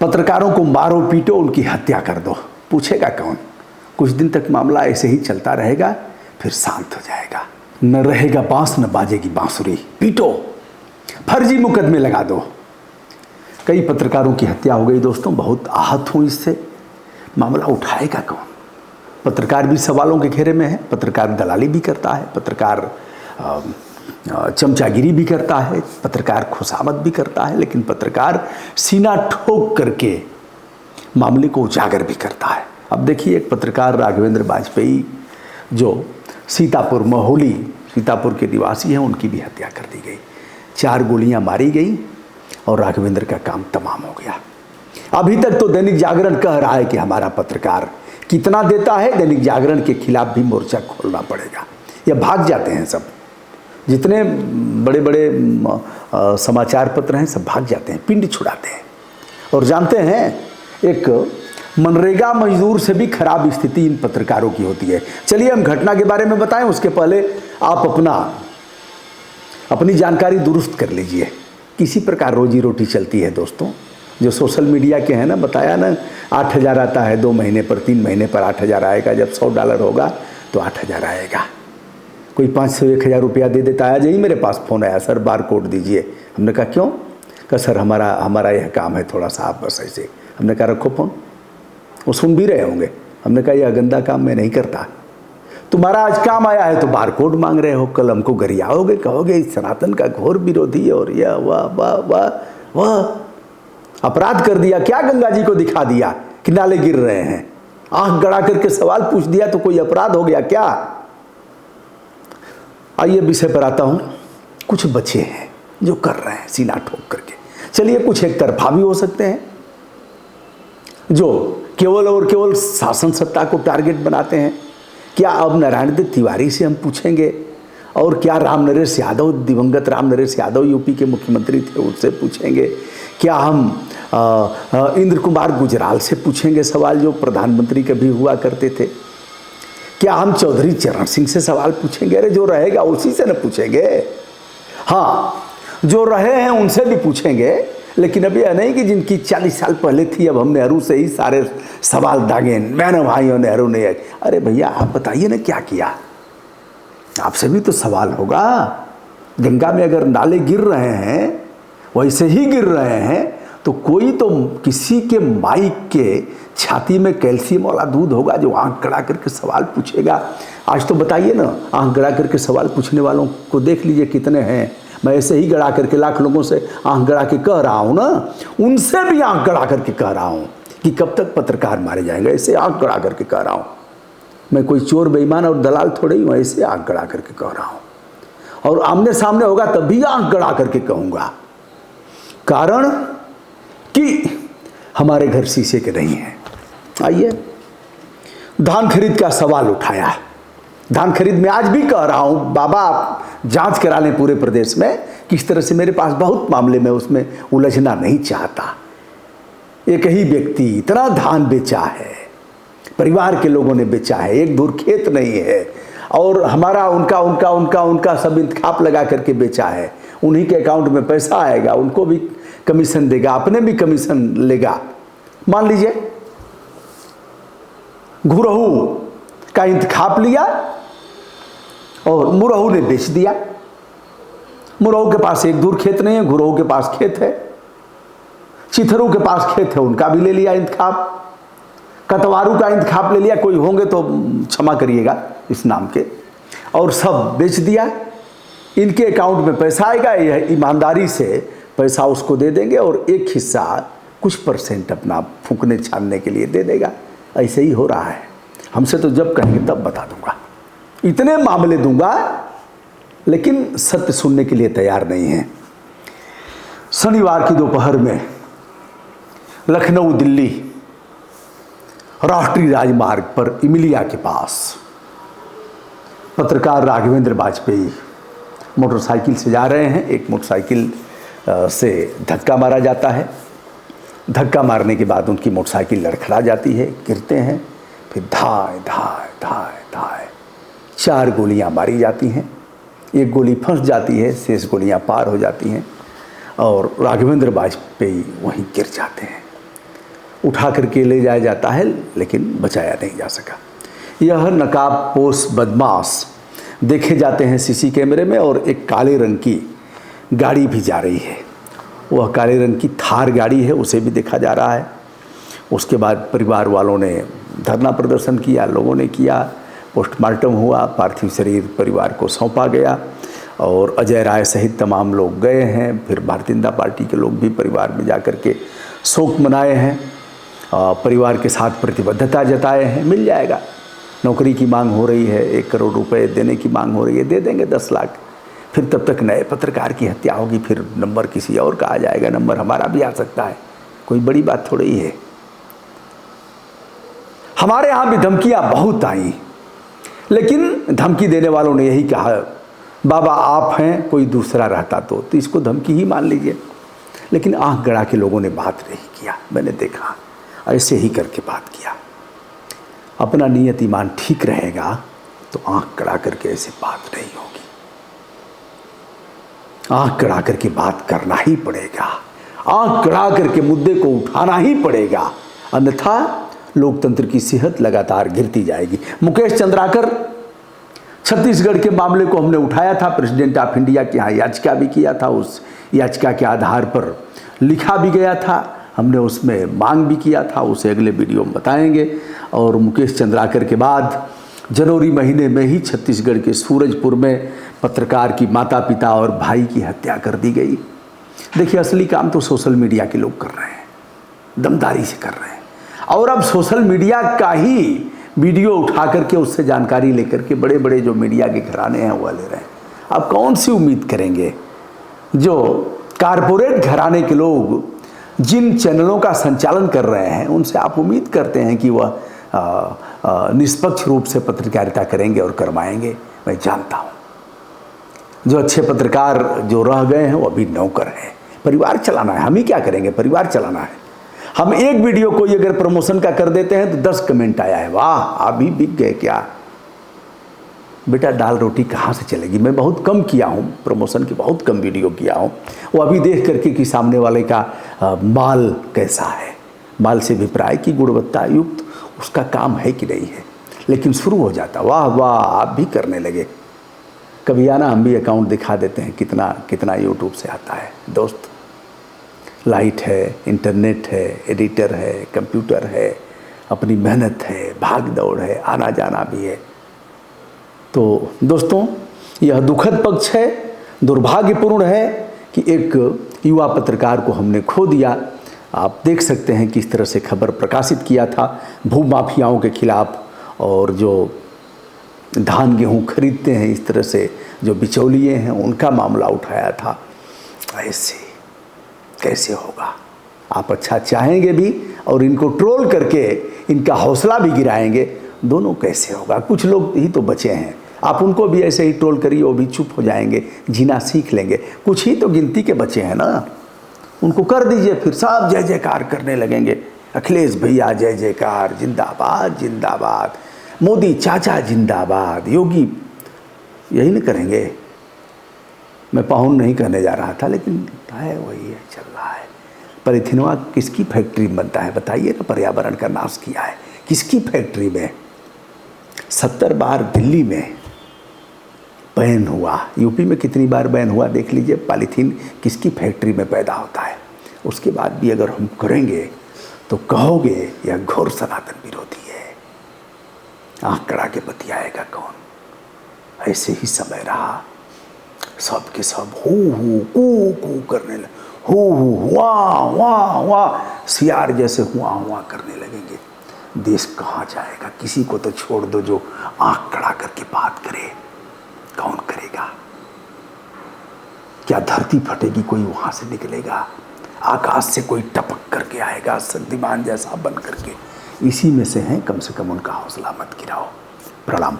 पत्रकारों को मारो पीटो, उनकी हत्या कर दो, पूछेगा कौन? कुछ दिन तक मामला ऐसे ही चलता रहेगा, फिर शांत हो जाएगा। न रहेगा बांस न बाजेगी बांसुरी, पीटो, फर्जी मुकदमे लगा दो। कई पत्रकारों की हत्या हो गई दोस्तों, बहुत आहत हूँ इससे। मामला उठाएगा कौन? पत्रकार भी सवालों के घेरे में है, पत्रकार दलाली भी करता है, पत्रकार चमचागिरी भी करता है, पत्रकार खुशामद भी करता है, लेकिन पत्रकार सीना ठोक करके मामले को उजागर भी करता है। अब देखिए, एक पत्रकार राघवेंद्र वाजपेयी जो सीतापुर महोली सीतापुर के निवासी हैं, उनकी भी हत्या कर दी गई। 4 गोलियां मारी गई और राघवेंद्र का काम तमाम हो गया। अभी तक तो दैनिक जागरण कह रहा है कि हमारा पत्रकार कितना देता है, दैनिक जागरण के खिलाफ भी मोर्चा खोलना पड़ेगा। ये भाग जाते हैं सब, जितने बड़े बड़े समाचार पत्र हैं सब भाग जाते हैं, पिंड छुड़ाते हैं। और जानते हैं, एक मनरेगा मजदूर से भी खराब स्थिति इन पत्रकारों की होती है। चलिए हम घटना के बारे में बताएं, उसके पहले आप अपनी जानकारी दुरुस्त कर लीजिए। किसी प्रकार रोजी रोटी चलती है दोस्तों। जो सोशल मीडिया के हैं ना, बताया ना, 8,000 आता है 2 महीने पर, 3 महीने पर 8,000 आएगा। जब $100 होगा तो 8,000 आएगा। कोई 500-1,000 रुपया दे देता है। आज ही मेरे पास फ़ोन आया, सर बार कोड दीजिए। हमने कहा क्यों? कहा सर हमारा यह काम है, थोड़ा सा आप बस ऐसे। हमने कहा रखो फ़ोन। वो सुन भी रहे होंगे। हमने कहा यह गंदा काम मैं नहीं करता, तुम्हारा आज काम आया है तो बार कोड मांग रहे हो, कल हमको गरियाओगे, कहोगे इस सनातन का घोर विरोधी और यह वाह वाह वाह वाह। अपराध कर दिया क्या? गंगा जी को दिखा दिया कि नाले गिर रहे हैं, आंख गड़ा करके सवाल पूछ दिया तो कोई अपराध हो गया क्या? आइए विषय पर आता हूं। कुछ बच्चे हैं जो कर रहे हैं सीना ठोक करके। चलिए, कुछ एक तरफा भी हो सकते हैं जो केवल और केवल शासन सत्ता को टारगेट बनाते हैं। क्या अब नारायण दत्त तिवारी से हम पूछेंगे? और क्या राम नरेश यादव, दिवंगत राम नरेश यादव यूपी के मुख्यमंत्री थे, उससे पूछेंगे? क्या हम इंद्र कुमार गुजराल से पूछेंगे सवाल, जो प्रधानमंत्री कभी हुआ करते थे? क्या हम चौधरी चरण सिंह से सवाल पूछेंगे? अरे जो रहेगा उसी से न पूछेंगे। हाँ, जो रहे हैं उनसे भी पूछेंगे, लेकिन अब यह नहीं कि जिनकी 40 साल पहले थी अब हम नेहरू से ही सारे सवाल दागे। मैंने भाइयों नेहरू ने, अरे भैया आप बताइए ना क्या किया? आपसे भी तो सवाल होगा। गंगा में अगर नाले गिर रहे हैं, वैसे ही गिर रहे हैं, तो कोई तो किसी के माइक के छाती में कैल्शियम वाला दूध होगा जो आंख गड़ा करके सवाल पूछेगा। आज तो बताइए ना, आंख गड़ा करके सवाल पूछने वालों को देख लीजिए कितने हैं। मैं ऐसे ही गड़ा करके लाख लोगों से आंख गड़ा के कह रहा हूँ ना, उनसे भी आंख गड़ा करके कह रहा हूँ कि कब तक पत्रकार मारे जाएंगे। ऐसे आंख गड़ा करके कह रहा हूँ। मैं कोई चोर बेईमान और दलाल थोड़े ही हूँ, ऐसे आंख गड़ा करके कह रहा हूँ। और आमने सामने होगा तब भी आंख गड़ा करके कहूँगा, कारण कि हमारे घर शीशे के नहीं हैं। आइए, धान खरीद का सवाल उठाया। धान खरीद में आज भी कह रहा हूं, बाबा आप जांच करा लें पूरे प्रदेश में किस तरह से। मेरे पास बहुत मामले में उसमें उलझना नहीं चाहता। एक ही व्यक्ति इतना धान बेचा है, परिवार के लोगों ने बेचा है, एक धूर खेत नहीं है, और हमारा उनका सब इंतखाब लगा करके बेचा है। उन्हीं के अकाउंट में पैसा आएगा, उनको भी कमीशन देगा, अपने भी कमीशन लेगा। मान लीजिए घुरहू का इंतखाब लिया और मुरहू ने बेच दिया। मुरहू के पास एक दूर खेत नहीं है, घुरहू के पास खेत है। चिथरू के पास खेत है, उनका भी ले लिया इंतखाब। कतवारू का इंतखाब ले लिया, कोई होंगे तो क्षमा करिएगा इस नाम के, और सब बेच दिया। इनके अकाउंट में पैसा आएगा, यह ईमानदारी से पैसा उसको दे देंगे और एक हिस्सा कुछ % अपना फूकने छानने के लिए दे देगा। ऐसे ही हो रहा है। हमसे तो जब कहेंगे तब बता दूंगा, इतने मामले दूंगा, लेकिन सत्य सुनने के लिए तैयार नहीं है। शनिवार की दोपहर में लखनऊ दिल्ली राष्ट्रीय राजमार्ग पर इमिलिया के पास पत्रकार राघवेंद्र वाजपेयी मोटरसाइकिल से जा रहे हैं। एक मोटरसाइकिल से धक्का मारा जाता है। धक्का मारने के बाद उनकी मोटरसाइकिल लड़खड़ा जाती है, गिरते हैं। फिर धाय धाय धाय धाय 4 गोलियां मारी जाती हैं। एक गोली फंस जाती है, शेष गोलियां पार हो जाती हैं और राघवेंद्र वाजपेयी वहीं गिर जाते हैं। उठा करके ले जाया जाता है, लेकिन बचाया नहीं जा सका। यह नकाबपोश बदमाश देखे जाते हैं सीसी कैमरे में, और एक काले रंग की गाड़ी भी जा रही है, वह काले रंग की थार गाड़ी है, उसे भी देखा जा रहा है। उसके बाद परिवार वालों ने धरना प्रदर्शन किया, लोगों ने किया, पोस्टमार्टम हुआ, पार्थिव शरीर परिवार को सौंपा गया और अजय राय सहित तमाम लोग गए हैं। फिर भारतीय जनता पार्टी के लोग भी परिवार में जाकर के शोक मनाए हैं, परिवार के साथ प्रतिबद्धता जताए हैं। मिल जाएगा, नौकरी की मांग हो रही है, 1 करोड़ रुपए देने की मांग हो रही है, दे देंगे 10 लाख। फिर तब तक नए पत्रकार की हत्या होगी, फिर नंबर किसी और का आ जाएगा, नंबर हमारा भी आ सकता है, कोई बड़ी बात थोड़ी है। हमारे यहाँ भी धमकियाँ बहुत आई, लेकिन धमकी देने वालों ने यही कहा, बाबा आप हैं, कोई दूसरा रहता तो इसको धमकी ही मान लीजिए। लेकिन आंख गड़ा के लोगों ने बात नहीं किया, मैंने देखा ऐसे ही करके बात किया। अपना नियत ईमान ठीक रहेगा तो आंख गड़ा करके ऐसे बात नहीं होगी, आंख गड़ा करके बात करना ही पड़ेगा, आंख गड़ा करके मुद्दे को उठाना ही पड़ेगा, अन्यथा लोकतंत्र की सेहत लगातार गिरती जाएगी। मुकेश चंद्राकर, छत्तीसगढ़ के मामले को हमने उठाया था, प्रेसिडेंट ऑफ इंडिया के यहाँ याचिका भी किया था, उस याचिका के आधार पर लिखा भी गया था, हमने उसमें मांग भी किया था, उसे अगले वीडियो में बताएंगे। और मुकेश चंद्राकर के बाद जनवरी महीने में ही छत्तीसगढ़ के सूरजपुर में पत्रकार की माता पिता और भाई की हत्या कर दी गई। देखिए, असली काम तो सोशल मीडिया के लोग कर रहे हैं, दमदारी से कर रहे हैं, और अब सोशल मीडिया का ही वीडियो उठा करके उससे जानकारी लेकर के बड़े बड़े जो मीडिया के घराने हैं वह ले रहे हैं। अब कौन सी उम्मीद करेंगे? जो कारपोरेट घराने के लोग जिन चैनलों का संचालन कर रहे हैं, उनसे आप उम्मीद करते हैं कि वह निष्पक्ष रूप से पत्रकारिता करेंगे और करवाएंगे? मैं जानता हूँ जो अच्छे पत्रकार जो रह गए हैं वो अभी नौकर हैं। परिवार चलाना है, हम ही क्या करेंगे, परिवार चलाना है। हम एक वीडियो कोई अगर प्रमोशन का कर देते हैं तो 10 कमेंट आया है, वाह अभी बिक गए क्या। बेटा दाल रोटी कहाँ से चलेगी। मैं बहुत कम किया हूँ प्रमोशन की, बहुत कम वीडियो किया हूँ। वो अभी देख करके कि सामने वाले का माल कैसा है, माल से अभिप्राय की गुणवत्ता युक्त उसका काम है कि नहीं है। लेकिन शुरू हो जाता, वाह वाह आप भी करने लगे। कभी आना हम भी अकाउंट दिखा देते हैं कितना कितना यूट्यूब से आता है। दोस्त, लाइट है, इंटरनेट है, एडिटर है, कंप्यूटर है, अपनी मेहनत है, भाग दौड़ है, आना जाना भी है। तो दोस्तों, यह दुखद पक्ष है, दुर्भाग्यपूर्ण है कि एक युवा पत्रकार को हमने खो दिया। आप देख सकते हैं किस तरह से खबर प्रकाशित किया था भूमाफियाओं के खिलाफ, और जो धान गेहूं खरीदते हैं इस तरह से जो बिचौलिए हैं उनका मामला उठाया था। ऐसे कैसे होगा? आप अच्छा चाहेंगे भी और इनको ट्रोल करके इनका हौसला भी गिराएंगे, दोनों कैसे होगा? कुछ लोग ही तो बचे हैं, आप उनको भी ऐसे ही ट्रोल करिए, वो भी चुप हो जाएंगे, जीना सीख लेंगे। कुछ ही तो गिनती के बचे हैं ना, उनको कर दीजिए, फिर सब जय जयकार करने लगेंगे। अखिलेश भैया जय जयकार, जिंदाबाद जिंदाबाद, मोदी चाचा जिंदाबाद, योगी, यही नहीं करेंगे। मैं पाहुन नहीं कहने जा रहा था, लेकिन है वही है, चल रहा है। पॉलीथिनवा किसकी फैक्ट्री में बनता है बताइए ना? पर्यावरण का नाश किया है किसकी फैक्ट्री में? 70 बार दिल्ली में बैन हुआ, यूपी में कितनी बार बैन हुआ देख लीजिए। पॉलीथीन किसकी फैक्ट्री में पैदा होता है? उसके बाद भी अगर हम करेंगे तो कहोगे यह घोर सनातन विरोधी है। आँख कड़ा के बतियाएगा कौन? ऐसे ही समय रहा, सब के सब हू हू कू करने लगे, हू हू वाह वाह वाह, सियार जैसे हुआ हुआ करने लगेंगे। देश कहाँ जाएगा? किसी को तो छोड़ दो जो आँख खड़ा करके बात करे। कौन करेगा? क्या धरती फटेगी, कोई वहां से निकलेगा? आकाश से कोई टपक करके आएगा शक्तिमान जैसा बन करके? इसी में से हैं, कम से कम उनका हौसला मत गिराओ। प्रणाम।